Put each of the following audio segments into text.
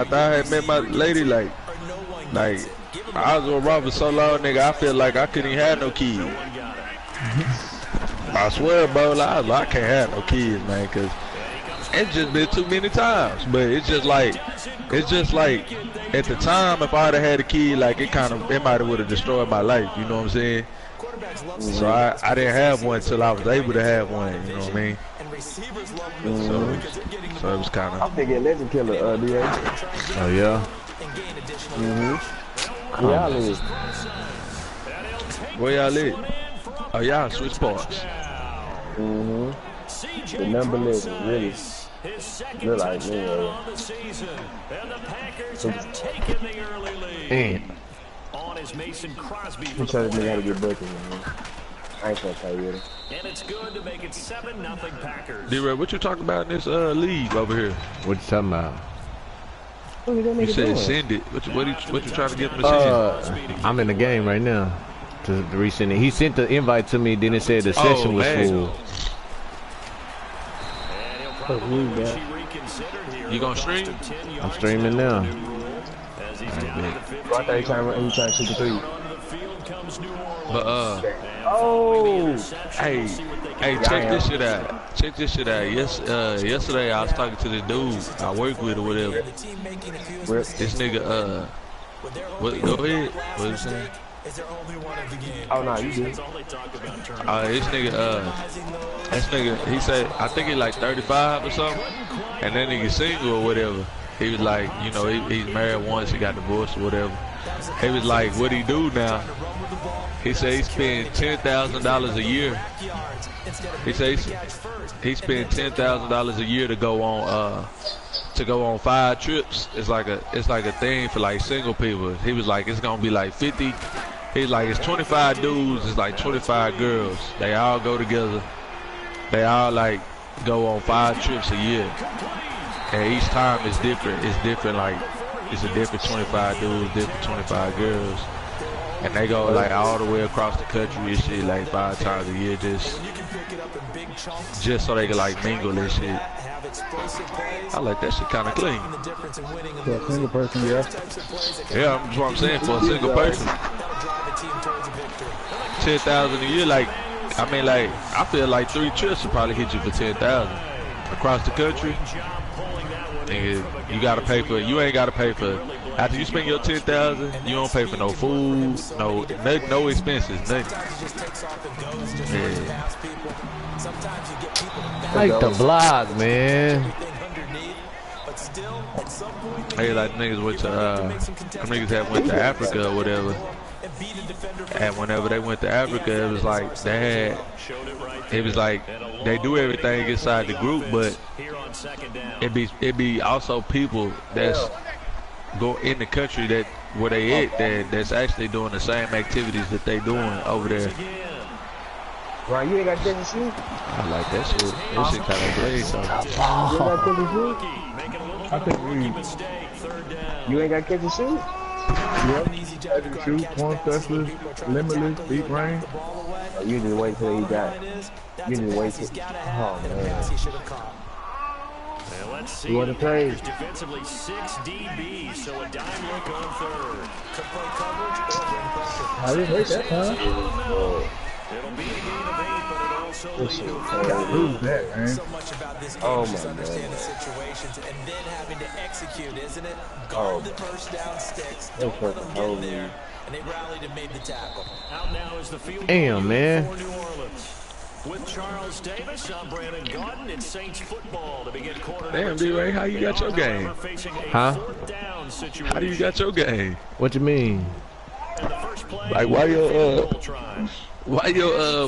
After I had met my lady, like I was with Robert so long, nigga. I feel like I couldn't even have no kids. I swear, bro, I can't have no kids, man, cause it's just been too many times. But it's just like at the time, if I'd have had a kid, like it might have would have destroyed my life. You know what I'm saying? So I didn't have one till I was able to have one. You know what I mean? So it was kind of. I'm thinking Legend Killer, DA. Oh yeah. Where y'all live? Where y'all live? Oh, y'all switch parts. The number Legend, really. Look like me, Man. I'm trying to nigga how to get bucket, man. I ain't gonna tell you it. And it's good to make it 7-0 Packers. D-Ray, what you talking about in this league over here? What you talking about? You said send it. What you trying to get him to send? I'm in the game right now. To resend it. He sent the invite to me, then it said the session was full. You gonna stream? I'm streaming now. I thought you trying to shoot the three. But hey, check this shit out. Check this shit out. Yesterday I was talking to this dude I work with or whatever. This nigga what? Go ahead. What you saying? Oh no, you did. This nigga, he said, I think he's like 35 or something, and that nigga single or whatever. He was like, you know, he's married once, he got divorced or whatever. He was like, what he do now? He said he spend $10,000 a year. He said he spend $10,000 a year to go on 5 trips. It's like a thing for like single people. He was like, it's gonna be like 50. He's like, it's 25 dudes, it's like 25 girls. They all go together. They all like go on 5 trips a year. And each time it's different. It's different, like it's a different 25 dudes, different 25 girls. And they go like all the way across the country and shit, like 5 times a year, just so they can like mingle and shit. I like that shit kind of clean. For a single person, yeah. Yeah, that's what I'm saying. For a single person, 10,000 a year. Like, I mean, like I feel like 3 trips would probably hit you for 10,000 across the country. Nigga, you gotta pay for it. You ain't gotta pay for it. After you spend your 10,000, you don't pay for no food, no expenses, nothing. Yeah. Like the blog, man. Hey, like niggas went to Africa or whatever. And whenever they went to Africa, it was like they do everything inside the group, but it be also people that's go in the country where they at that's actually doing the same activities that they doing over there. Right, you ain't got catch and shoot? I like that shit. That shit kind of great. So. I think you ain't got catch and shoot? Yep. Catch and shoot, point specialist, limitless, deep range. Oh, you just wait till he got it. You just wait till. Oh man. Let's see. You want to play? Defensively 6 DBs, so a dime look on third. I didn't wait that time. It'll be a gain of 8, but it also Who's that, man? Oh my God. Understand the situations and then having to execute, isn't it? Guard the first down sticks. Don't let them get there. And they rallied and made the tackle. out now is the field. Damn, man. For New Orleans. With Charles Davis, I'm Brandon Gordon. It's Saints football to begin quarter. Damn, D-Ray, how you got your game? Huh? How do you got your game? What you mean? Like why your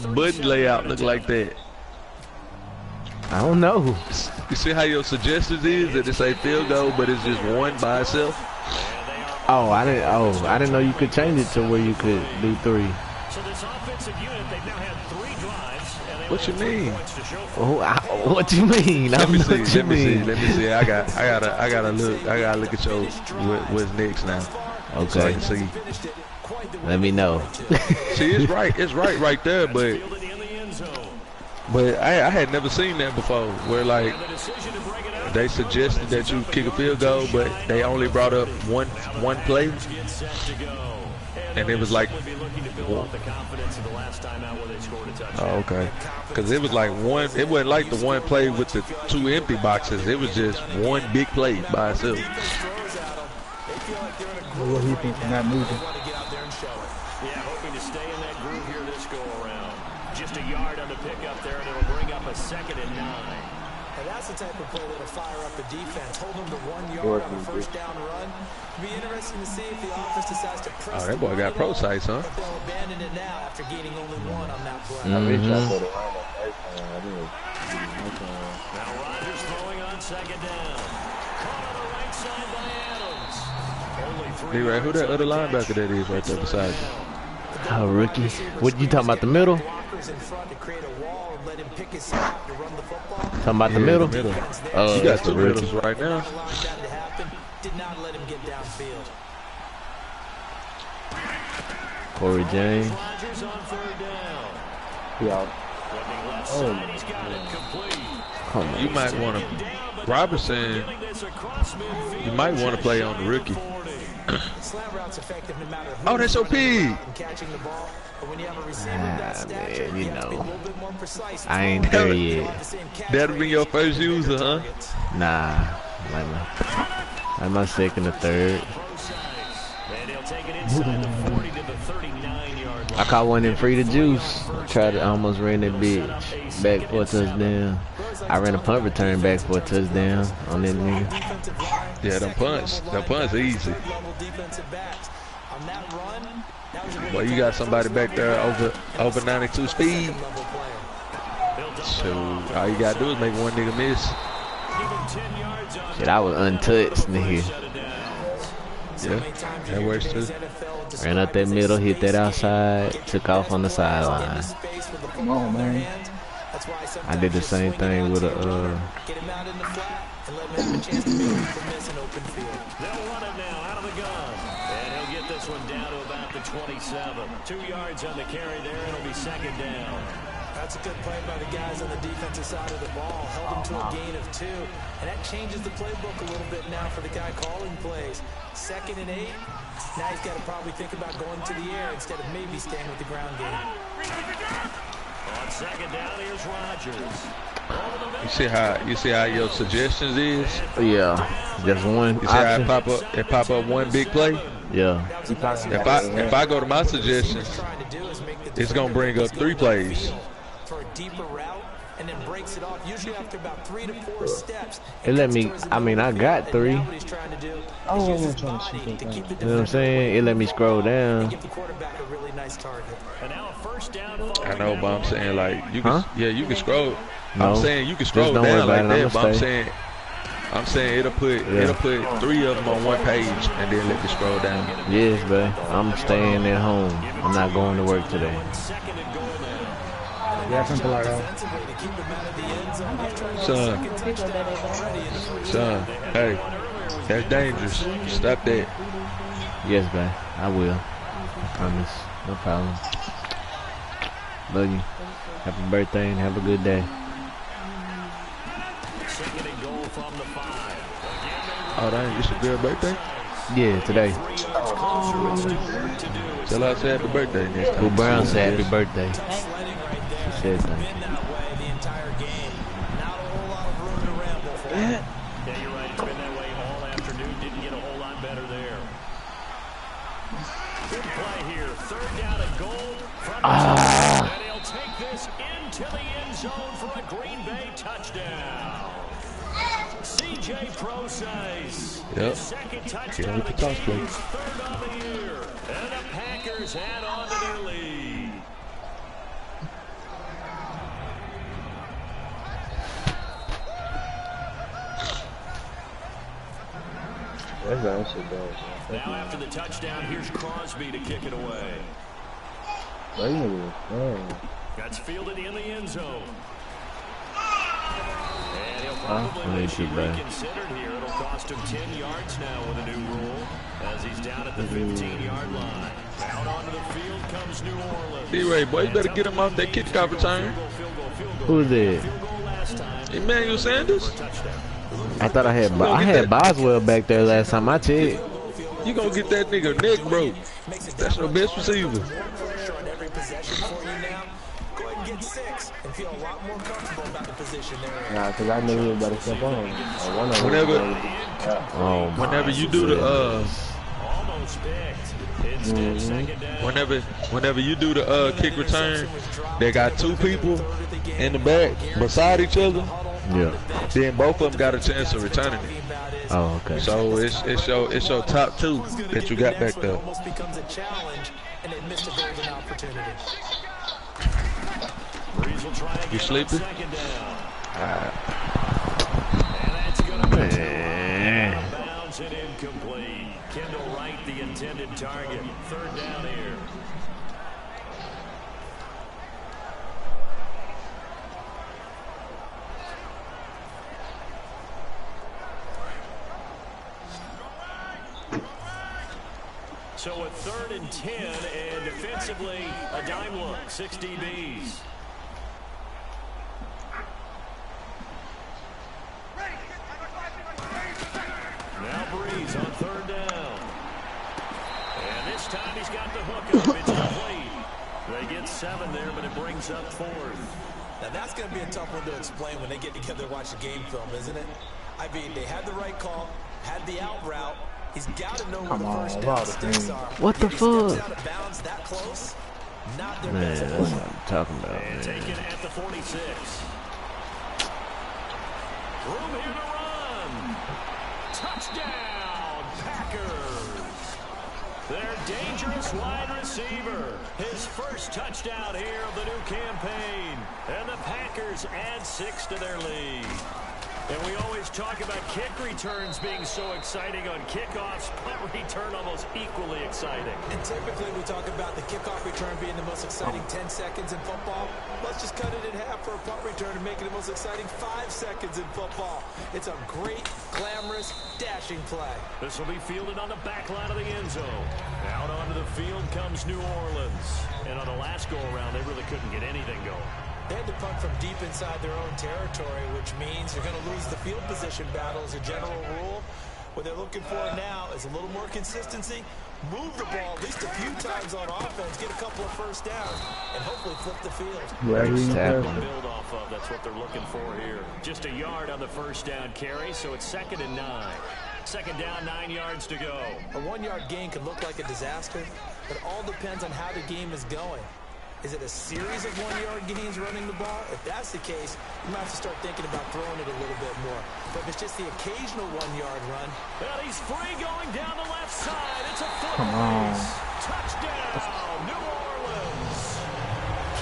button layout look like that? I don't know. You see how your suggestions is that it say field goal, but it's just one by itself? Oh, I didn't know you could change it to where you could do 3. So this offensive unit, they've now had 3 drives. And What you mean? What you mean? Let me see. I gotta look at your what's next now. Okay. So I can see. Let me know. See, it's right there, but I had never seen that before. Where like they suggested that you kick a field goal, but they only brought up one play, and it was like, oh, okay, because it was like one. It wasn't like the one play with the 2 empty boxes. It was just one big play by itself. What he thinks not moving. Yeah, hoping to stay in that groove here this go around. Just a yard on the pickup there, and it'll bring up a 2nd and 9. And that's the type of play that'll fire up the defense. Hold them to 1 yard on a first down run. It'll be interesting to see if the offense decides to press. Oh, that boy got pro sights, huh? But they'll abandon it now after gaining only 1 on that play. I wish I put it right Now Rodgers throwing on 2nd down. Caught on the right side by Adams. Only 3 D-Ray, who that other linebacker that is right there beside you? Oh, rookie. What you talking about, the middle? Talking about the middle? Oh, you got 2 middles right now. Did not let him get downfield. Corey James. Rodgers on 3rd down. Yeah. Looking left side, he's got it complete. Come on. You might want to, Robertson, you might want to play on the rookie. Oh, that's OP. Man, you know, I ain't there yet. That'll be your first user, huh? Nah, like my 2nd or 3rd. I caught one in free to juice. I almost ran that bitch back for a touchdown. I ran a punt return back for a touchdown on that nigga. Yeah, them punts easy. Well, you got somebody back there over 92 speed. So all you gotta do is make one nigga miss. Shit, I was untouched, nigga. Yeah, that works too. Ran up that middle, hit that outside, took off on the sideline. Come on, man. I did the same thing with a Get him out in the flat and let him have a chance to make people miss an open field. They'll run it now out of the gun. And he'll get this one down to about the 27. 2 yards on the carry there. It'll be 2nd down. That's a good play by the guys on the defensive side of the ball. Held him to a gain of 2. And that changes the playbook a little bit now for the guy calling plays. 2nd and 8. Now he's got to probably think about going to the air instead of maybe staying with the ground game. On 2nd down, here's Rodgers. You see how your suggestions is? Yeah, just one. You see how it pop up one big play? Yeah. If I go to my suggestions, it's gonna bring up 3 plays. For a deeper route and then breaks it off usually after about 3 to 4 steps. It let me, I mean, I got 3. What he's trying to do Oh, is use I'm his trying body to to keep the You know what I'm saying? It let me scroll down. give the quarterback a really nice target. And now a 1st down. I know, but I'm saying like you can, you can scroll. No. I'm saying you can scroll Just don't down worry like about that, it. but I'm saying it'll put 3 of them on one page and then let you scroll down. Yes, babe. I'm staying at home. I'm not going to work today. Yeah, something like that. Son, hey, that's dangerous. Stop that. Yes, babe. I will. I promise. No problem. Love you. Happy birthday and have a good day. 2nd and goal from the 5. Oh, dang, it's your girl's birthday? Yeah, today. Tell her I said happy birthday next time. Who Brown said happy birthday. She said thank you. Yeah, you're right. It's been that way all afternoon. Didn't get a whole lot better there. Good play here. 3rd down and goal from the and he'll take this into the end zone for a Green Bay touchdown. CJ Procise. Yep. 2nd Yeah, touchdown with the of the toss game. play. His 3rd on the year. And the Packers add on to their lead. Now after the touchdown, here's Crosby to kick it away. That's fielded in the end zone. And he'll probably be reconsidered here. It'll cost him 10 yards now with a new rule as he's down at the 15-yard line. Out onto the field comes New Orleans. D-Ray, boy, you better get him off that kickoff return. Who's that? Emmanuel Sanders? I thought I had Boswell back there last time I checked. You gonna get that nigga neck broke. That's your best receiver. Pressure on every possession for you now. Go ahead and get 6 and feel a lot more comfortable about the position there. Nah, because I knew he was about to step on. Whenever you do the Almost picked. Instead, second down. whenever you do the kick return, they got 2 people in the back beside each other. Yeah. Then both of them got a chance of returning it. Oh, okay. So it's your top 2 that you got back there. Almost becomes a challenge, and they missed a golden opportunity. Breeze will try again You sleeping? on second down. And that's going to be out of bounds and incomplete. Kendall Wright, the intended target. Third down here. So a 3rd and 10, and defensively, a dime look, 6 DBs. Now Breeze on 3rd down. And this time he's got the hook up. It's complete. They get 7 there, but it brings up 4th. Now that's going to be a tough one to explain when they get together and watch the game film, isn't it? I mean, they had the right call, had the out route. He's got to know where the first down sticks are. What the fuck? Out of bounds that close, not their Man, best that's play. what I'm talking about, And man. taken at the 46. Room here to run. Touchdown, Packers. Their dangerous wide receiver. His first touchdown here of the new campaign. And the Packers add 6 to their lead. And we always talk about kick returns being so exciting on kickoffs, punt return almost equally exciting. And typically we talk about the kickoff return being the most exciting 10 seconds in football. Let's just cut it in half for a punt return and make it the most exciting 5 seconds in football. It's a great, glamorous, dashing play. This will be fielded on the back line of the end zone. Out onto the field comes New Orleans. And on the last go-around, they really couldn't get anything going. They had to punt from deep inside their own territory, which means you're going to lose the field position battle as a general rule. What they're looking for now is a little more consistency, move the ball at least a few times on offense, get a couple of first downs, and hopefully flip the field. Build off of, that's what they're looking for here. Just a yard on the first down carry, so it's 2nd and 9. Second down, 9 yards to go. A 1-yard gain could look like a disaster, but it all depends on how the game is going. Is it a series of 1-yard gains running the ball? If that's the case, you might have to start thinking about throwing it a little bit more. But if it's just the occasional 1-yard run. Well, he's free going down the left side. It's a foot race. Touchdown, New Orleans.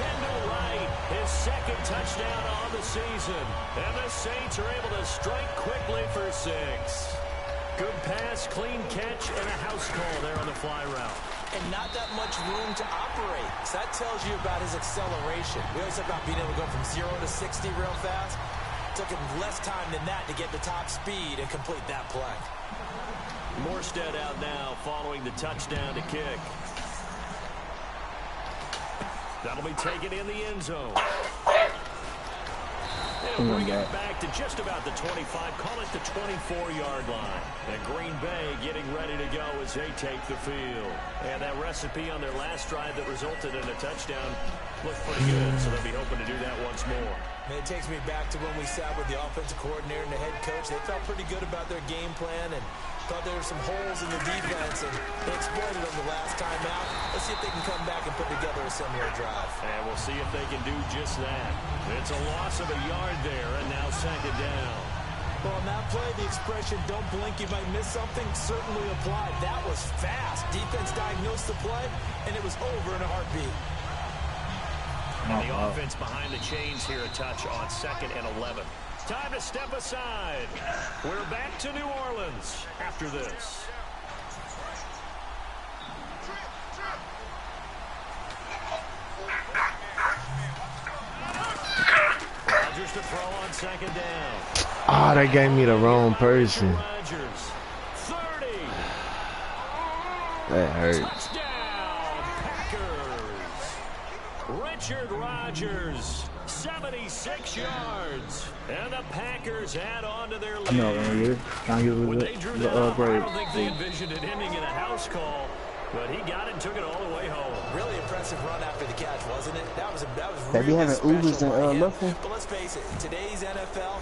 Kendall Wright, his 2nd touchdown on the season. And the Saints are able to strike quickly for 6. Good pass, clean catch, and a house call there on the fly route. And not that much room to operate. So that tells you about his acceleration. We always talk about being able to go from 0 to 60 real fast. It took him less time than that to get the top speed and complete that play. Morstead out now following the touchdown to kick. That'll be taken in the end zone. They'll bring it back to just about the 25, call it the 24-yard line. And Green Bay getting ready to go as they take the field. And that recipe on their last drive that resulted in a touchdown looked pretty good, so they'll be hoping to do that once more. And it takes me back to when we sat with the offensive coordinator and the head coach. They felt pretty good about their game plan and thought there were some holes in the defense, and they exploited them the last time out. Let's see if they can come back and put together a similar drive. And we'll see if they can do just that. It's a loss of a yard there, and now 2nd down. Well, on that play, the expression, don't blink, you might miss something, certainly applied. That was fast. Defense diagnosed the play, and it was over in a heartbeat. And the offense behind the chains here a touch on 2nd and 11. Time to step aside. We're back to New Orleans after this. Rodgers to throw on 2nd down. Oh, they gave me the wrong person. Rodgers, 30. That hurts. Touchdown, Packers. Richard Rodgers, 76 yards. And the Packers add on to their lead. When they drew that up, I don't think they envisioned it ending in a house call. But he got it and took it all the way home. Really impressive run after the catch, wasn't it? That was really be having Ubers and Luffy. But let's face it, in today's NFL,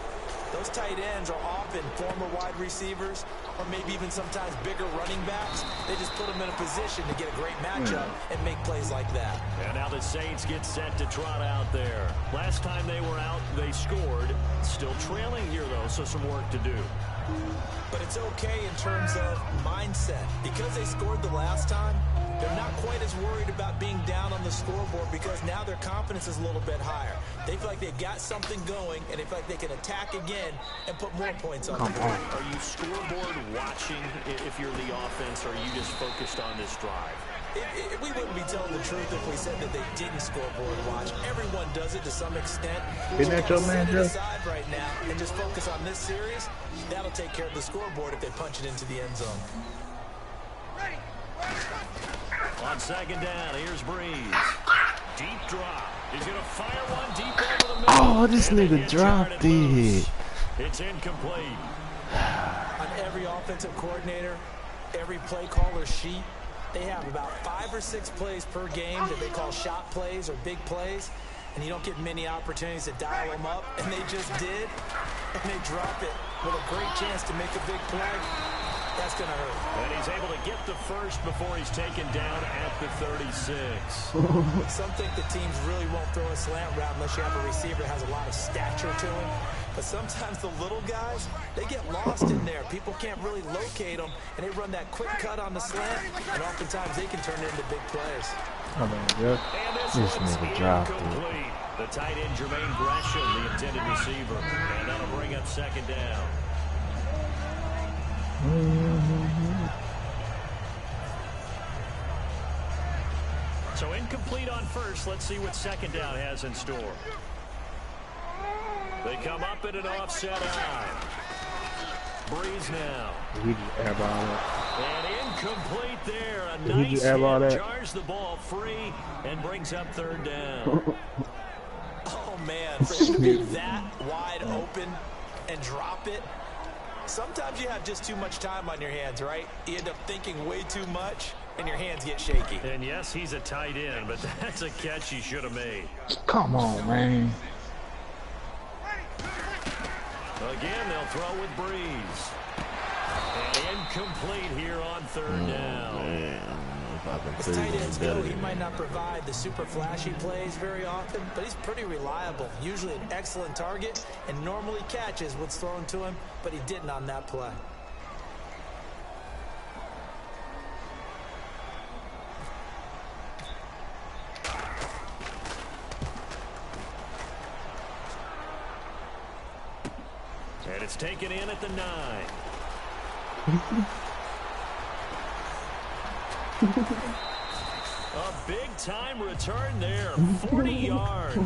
those tight ends are often former wide receivers or maybe even sometimes bigger running backs. They just put them in a position to get a great matchup and make plays like that. And now the Saints get set to trot out there. Last time they were out, they scored. Still trailing here, though, so some work to do. But it's okay in terms of mindset. Because they scored the last time, they're not quite as worried about being down on the scoreboard because now their confidence is a little bit higher. They feel like they've got something going, and they feel like they can attack again and put more points on the board. Are you scoreboard watching if you're the offense, or are you just focused on this drive? We wouldn't be telling the truth if we said that they didn't scoreboard watch. Everyone does it to some extent. Isn't that your man, Jeff? Aside right now and just focus on this series. That'll take care of the scoreboard if they punch it into the end zone. On second down, here's Breeze. Deep drop. He's going to fire one deep over the middle. Oh, this nigga dropped it. It's incomplete. On every offensive coordinator, every play caller sheet, they have about 5 or 6 plays per game that they call shot plays or big plays, and you don't get many opportunities to dial them up, and they just did, and they drop it with a great chance to make a big play. That's going to hurt. And he's able to get the first before he's taken down at the 36. Some think the teams really won't throw a slant route unless you have a receiver that has a lot of stature to him. But sometimes the little guys, they get lost in there. People can't really locate them, and they run that quick cut on the slant, and oftentimes they can turn it into big plays. Oh, man, yeah. This nigga dropped it. The tight end, Jermaine Gresham, the intended receiver. And that'll bring up second down. So incomplete on first. Let's see what second down has in store. They come up in an offset eye. Breeze now. He just airballed it. And incomplete there. A Did he nice just airball hit. that? Jars the ball free and brings up third down. Oh, man. For him to be that wide open and drop it. Sometimes you have just too much time on your hands, right? You end up thinking way too much, and your hands get shaky. And yes, he's a tight end, but that's a catch he should have made. Come on, man. Again, they'll throw with Breeze. And incomplete here on third down. As tight ends go, he might not provide the super flashy plays very often, but he's pretty reliable. Usually an excellent target, and normally catches what's thrown to him, but he didn't on that play. And it's taken in at the 9. A big-time return there, 40 yards.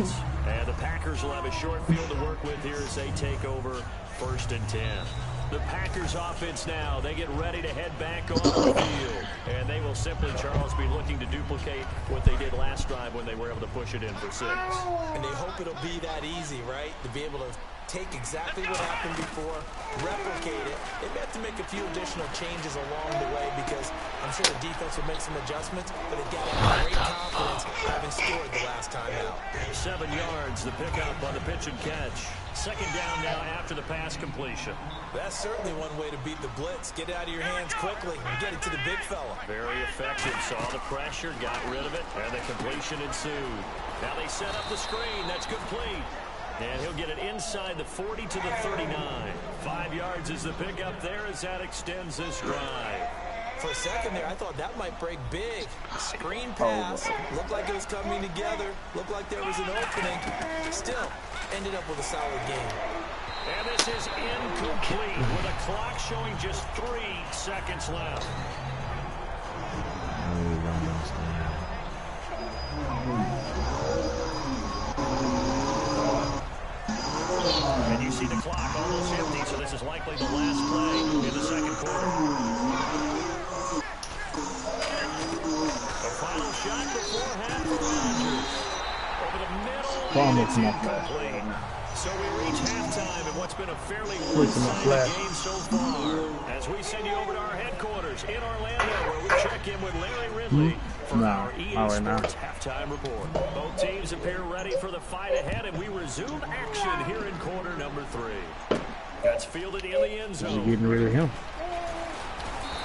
And the Packers will have a short field to work with here as they take over 1st and 10. The Packers offense now, they get ready to head back on the field. And they will simply, Charles, be looking to duplicate what they did last drive when they were able to push it in for 6. And they hope it'll be that easy, right? To be able to take exactly what happened before, replicate it. They may have to make a few additional changes along the way because I'm sure the defense will make some adjustments, but they've got to have great confidence having scored the last time out. 7 yards, the pickup on the pitch and catch. Second down now after the pass completion. That's certainly one way to beat the blitz. Get it out of your hands quickly and get it to the big fella. Very effective. Saw the pressure, got rid of it, and the completion ensued. Now they set up the screen. That's complete. And he'll get it inside the 40 to the 39. 5 yards is the pickup there as that extends this drive. For a second there, I thought that might break big. Screen pass. Looked like it was coming together. Looked like there was an opening. Still, ended up with a solid game. And this is incomplete with a clock showing just 3 seconds left. And you see the clock almost empty, so this is likely the last play in the second quarter. A final shot before half for Rodgers. Promise my incomplete. So we reach halftime in what's been a fairly Listen, my one-sided flash. game so far. As we send you over to our headquarters in Orlando, where we check in with Larry Ridley for Nah, our EA not right now. Sports halftime report. Both teams appear ready for the fight ahead, and we resume action here in quarter number 3. That's fielded in the end You're zone. getting rid of him.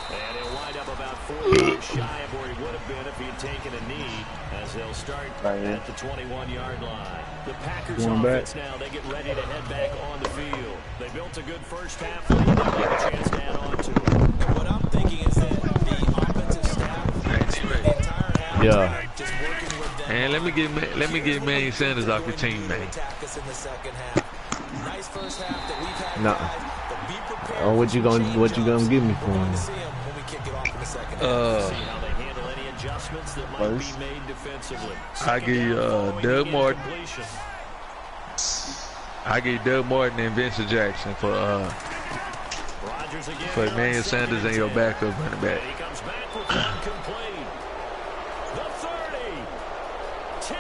And he'll wind up about 4 yards shy of where he would have been if he had taken a knee, as they'll start at the 21-yard line. The Packers Going offense back. now, they get ready to head back on the field. They built a good first half lead. They'll have a chance to add on to it. What I'm thinking is that the offensive staff spent the entire half Yeah. just working with them. And let me get Manny Sanders off your team, man. Attack us in the second half. Nice first half that we've had. No. Guys, but be prepared Oh, what you for some gonna change-ups. give me for We're going him? to see them when we kick it off in the second half. See how they handle any adjustments that might be First. made defensively. I give you Doug Martin. Incompletion. I give Doug Martin and Vincent Jackson for Rodgers again. Emmanuel Sanders and your backup running back. He comes back with one complete. The 30, 10,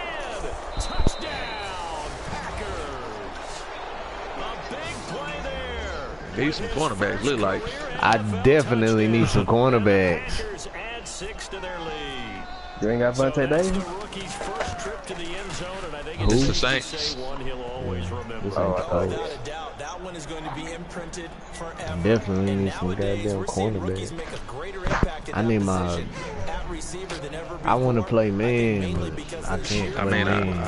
touchdown, Packers. A big play there. Need some cornerbacks, look like. I definitely need some cornerbacks. Packers add 6 to their lead. You ain't got So Vontae that's Davis? the rookie's first trip to the end zone, and I think Who? it's It's the safe to Saints. say one he'll always remember. This Oh, ain't Without a doubt, that one is going to be imprinted forever. Definitely And need some nowadays, goddamn we're seeing cornerback. rookies make a greater impact in I that need my- position at receiver than ever I want to before. play I think man, mainly but because I of the can't sheer I play mean, man.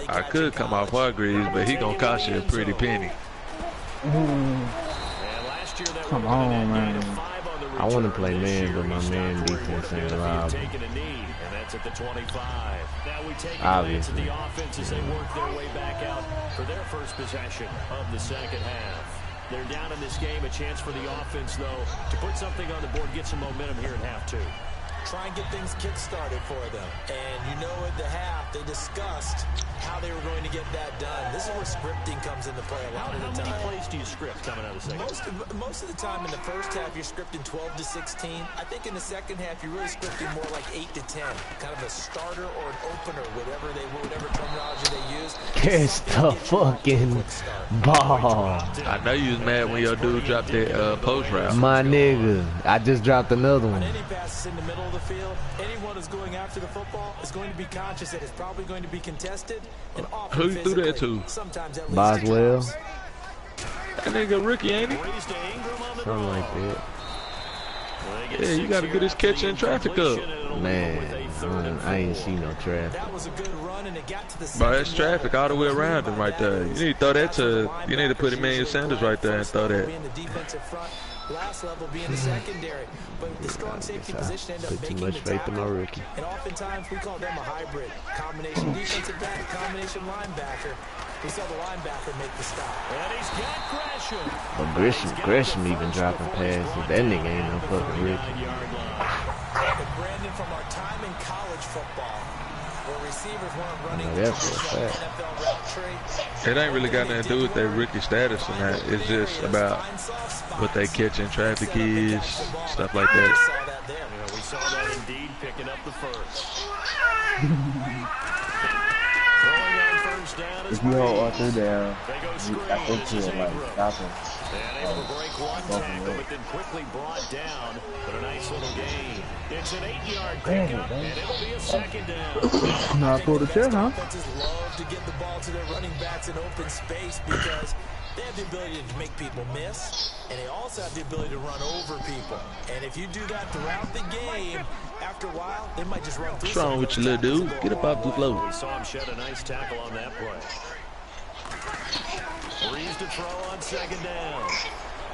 I could come off Hargreaves, but he gonna cost you a pretty penny. And last year that Come would have been a on, net gain of man. 5 on the I wanna return. play This man, year but my he stopped man where he defense would have been ain't if he had reliable. taken a knee, and that's at the 25. Now we take a glance at Obviously. the offense as they work their way back out for their first possession of the second half. They're down in this game. A chance for the offense, though, to put something on the board, get some momentum here in half 2. Try and get things kick-started for them. And you know at the half, they discussed how they were going to get that done. This is where scripting comes into play a lot of How the many time. plays do you script coming out of the second? Most of the time in the first half, you're scripting 12 to 16. I think in the second half, you're really scripting more like 8 to 10. Kind of a starter or an opener, whatever terminology they use. Catch the fucking ball. I know you was mad when your dude dropped that post route. My nigga, I just dropped another On one. any passes in the middle of the field, anyone who's going after the football is going to be conscious that it's probably going to be contested and often Who you threw that physically. to? Sometimes at least Boswell, it drops. That nigga rookie, ain't he? Raised to Ingram on the something draw. like that. Well, they get Yeah, you 6 gotta here get his after the catching traffic up. incompletion, and it'll leave them with a Man, third and I ain't 4. see no traffic. That was a good run, and it got to the Bro, that's second traffic level. all the way around him right there. You need to throw that to, you need to put Linebackers Emmanuel usually Sanders play right there and first throw level that. being the defensive front, last level being the secondary. But the strong safety position ended up Put too making much the faith in my tackle. rookie. And oftentimes we call them a hybrid. Combination defensive back, combination linebacker. We saw the linebacker make the stop. And he's got Gresham. But Gresham even dropping passes. That nigga ain't no fucking rookie. 9-yard line. And Brandon, from our time in college football, where receivers weren't running Oh, the that's for a traditional fact. NFL route tree. It ain't really got nothing to do with their rookie status and that. It's just about what they catching traffic is, stuff like that. Saw that there. Yeah, we saw that indeed, picking up the first. Throwing on first down is If you hold Reed. Arthur down, They go I screen. think This he'll is like Ingram. stop him. And able to break one tackle, but then quickly brought down. But a nice little gain. It's an 8-yard pickup, and it'll be a second down. Now I pulled the chair, huh? Offenses love to get the ball to their running backs in open space because they have the ability to make people miss, and they also have the ability to run over people. And if you do that throughout the game, after a while, they might just run through. What's wrong with you, little dude? Get up off the floor. We saw him shed a nice tackle on that play. Breeze to throw on second down.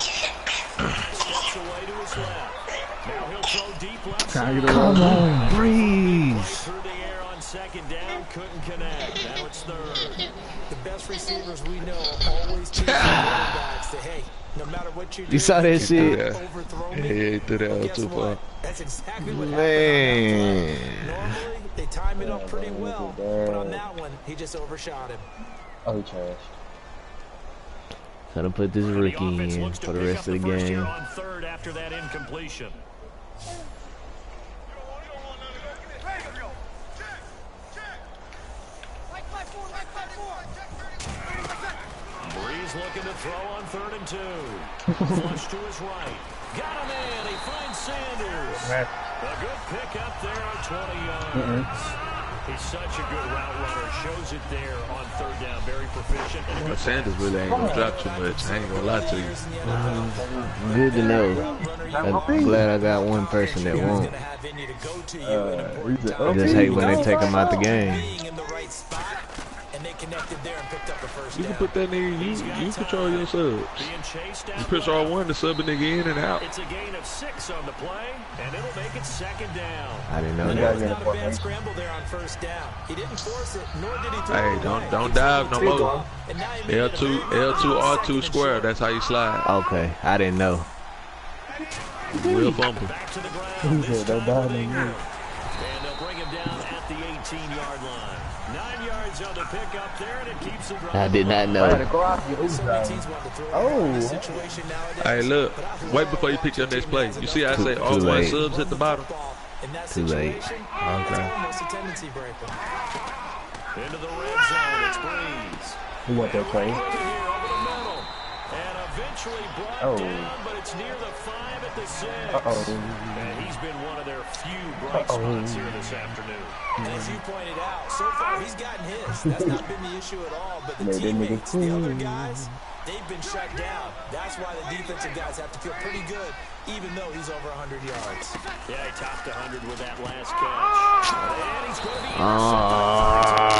Steps away to his left. Now he'll throw deep left Can I side. get a Come roll? on, Breeze. Right through the air on second down. Couldn't connect. Now it's third. The best receivers we know always teach their quarterbacks that, hey, no matter what you do, You saw that shit? Yeah. overthrow Yeah, me. he threw that Well, out guess too far. what? That's exactly what happened on Man. that play. Normally, they time it up pretty well, but on that one, he just overshot him. Oh, he trash. Gonna put this And the rookie offense in looks to for the pick rest up of the first here game. on third after that incompletion. to throw on 3rd and 2. Flush to his right. Got him in. He finds Sanders. A good pick up there on 20 yards. He's such a good route runner. Shows it there on 3rd down. Very proficient. But Sanders really ain't gonna drop too much. I ain't gonna lie to you. Good to know. I'm glad I got one person that won't. I just hate when they take him out the game. You can put that nigga, you control your subs. You push R1 to sub a nigga in and out. It's a gain of 6 on the play, and it'll make it 2nd down. I didn't know Not a that. bad scramble there on 1st down. He didn't force it, nor did he throw Hey, it away. don't dive no more. And now he made it a L2, very L2, R2 second and square. short. That's how you slide. Okay, I didn't know. Real fumble. Back to the ground. This Don't time dive with no Ingram. more. And they'll bring him down at the 18-yard line. 9 yards on the pickup there, and it keeps the drive. I did not know. So many teams want to throw in this situation nowadays. Hey, look. Wait before you pick your next play. You see I say R1 late. subs at the bottom? In that Too late. situation, Okay. it's almost a tendency breaker. Into the red zone, it's Breeze. Who want that play? Here over the middle. And eventually brought down, but it's near the 5 at the 6. And he's been one of their few bright spots here this afternoon. And as you pointed out, so far he's gotten his. That's not been the issue at all. But the teammates, the other guys, they've been shut down. That's why the defensive guys have to feel pretty good, even though he's over 100 yards. Yeah, he topped 100 with that last catch. And he's going to be intercepted.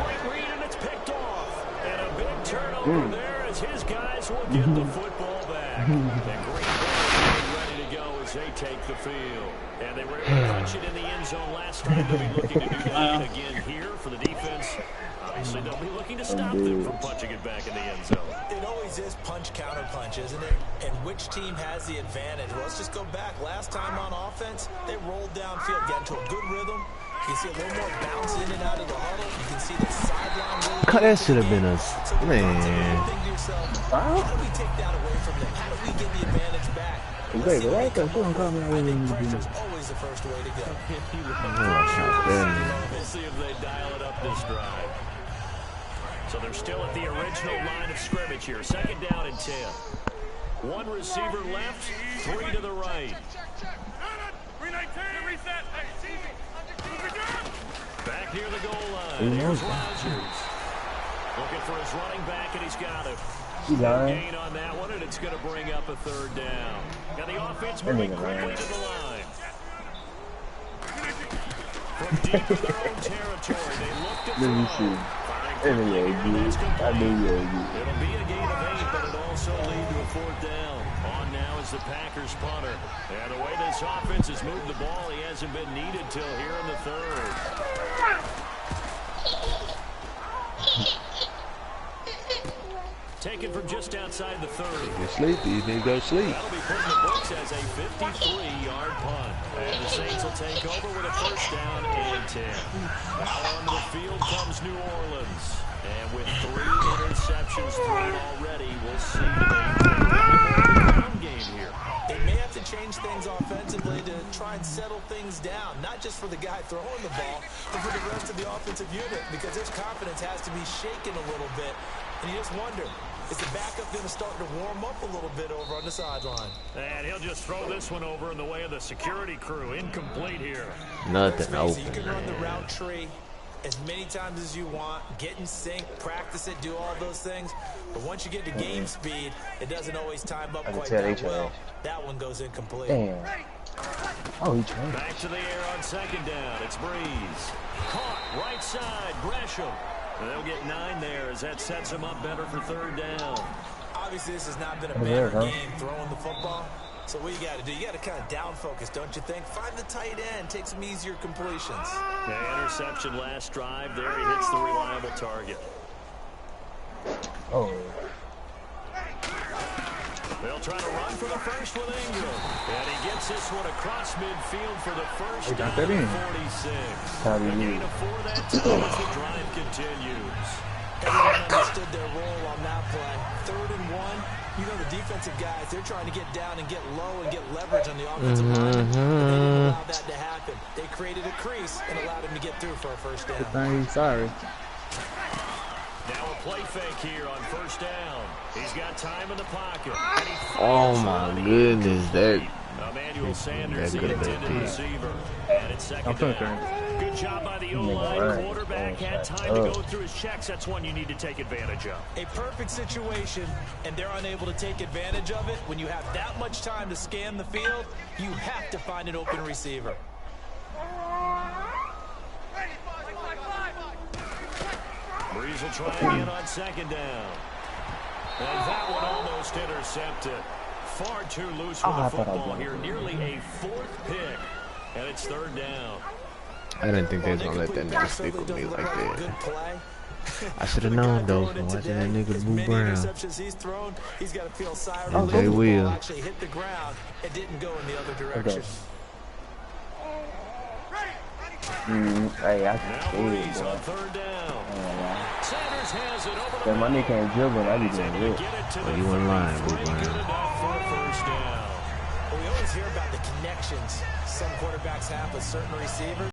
Great read, and it's picked off. And a big turnover there as his guys will get the football back. And Green Bay is ready to go as they take the field. And they were able to punch it in the end zone last time. They'll be looking to do that again here for the defense. Obviously, they'll be looking to stop them from punching it back in the end zone. It always is punch, counter punch, isn't it? And which team has the advantage? Well, let's just go back. Last time on offense, they rolled downfield, got into a good rhythm. You see a little more bounce in and out of the huddle. You can see the sideline really. That should have been us. So you Man. think to yourself, how do we take that away from them? How do we get the advantage back? Wait, right there. She don't come out I think with pressure's always the first way to go. We'll see if they dial it up this drive. So they're still at the original line of scrimmage here. 2nd down and 10. One receiver left, 3 to the right. Back near the goal line. Here's Rodgers. Looking for his running back, and he's got him. Gain on that one, and it's going to bring up a 3rd down. Now the offense moving quickly to the line. From deep in their own territory, they look to throw. Anyway, dude. I knew you would. It'll be a gain of 8, but it'll also lead to a 4th down. On now is the Packers punter. And the way this offense has moved the ball, he hasn't been needed till here in the 3rd. Taken from just outside the 30. You're sleepy, you need to go sleep. That'll be put in the books as a 53-yard punt. And the Saints will take over with a 1st down and 10. Out onto the field comes New Orleans. And with 3 interceptions thrown already, we'll see the ground game here. They may have to change things offensively to try and settle things down, not just for the guy throwing the ball, but for the rest of the offensive unit, because his confidence has to be shaken a little bit. And you just wonder, is the backup going to start to warm up a little bit over on the sideline? And he'll just throw this one over in the way of the security crew. Incomplete here. Nothing open. You can run the route tree as many times as you want, get in sync, practice it, do all those things. But once you get to game speed, it doesn't always time up quite that well. That one goes incomplete. Damn. Oh, he changed. Back to the air on 2nd down. It's Breeze. Caught right side. Gresham. And they'll get 9 there as that sets them up better for 3rd down. Obviously, this has not been a better game throwing the football. So what you got to do, you got to kind of down focus, don't you think? Find the tight end, take some easier completions. Yeah, interception last drive there. He hits the reliable target. Oh. They'll try to run for the first with Ingram. And he gets this one across midfield for the first got down that in. 46. How do A you gain of 4 that time as the drive continues. Everyone understood their role on that play. 3rd and 1. You know, the defensive guys, they're trying to get down and get low and get leverage on the offensive line. But they didn't allow that to happen. They created a crease and allowed him to get through for a 1st down. Good thing he's sorry. Now a play fake here on first down. He's got time in the pocket. Oh my goodness, that Emmanuel Sanders, the could have been intended big. receiver. And it's second down. Good job by the O-line. Quarterback had time to go through his checks. That's one you need to take advantage of. A perfect situation, and they're unable to take advantage of it. When you have that much time to scan the field, you have to find an open receiver. Breeze will try again on second down. And that one almost intercepted. Far too loose with the football here. Nearly a fourth pick. And it's third down. I didn't think they was gonna let that nigga stick with me like that. I should have known though from watching that nigga Boo Brown. And Jay Will. Actually hit the ground. It didn't go in the other direction. Hey, I can see it, boy. Third down. Sanders has it over But my nigga can't dribble, I be doing it. Oh, you in line, Boo Brown. We always hear about the connections some quarterbacks have with certain receivers.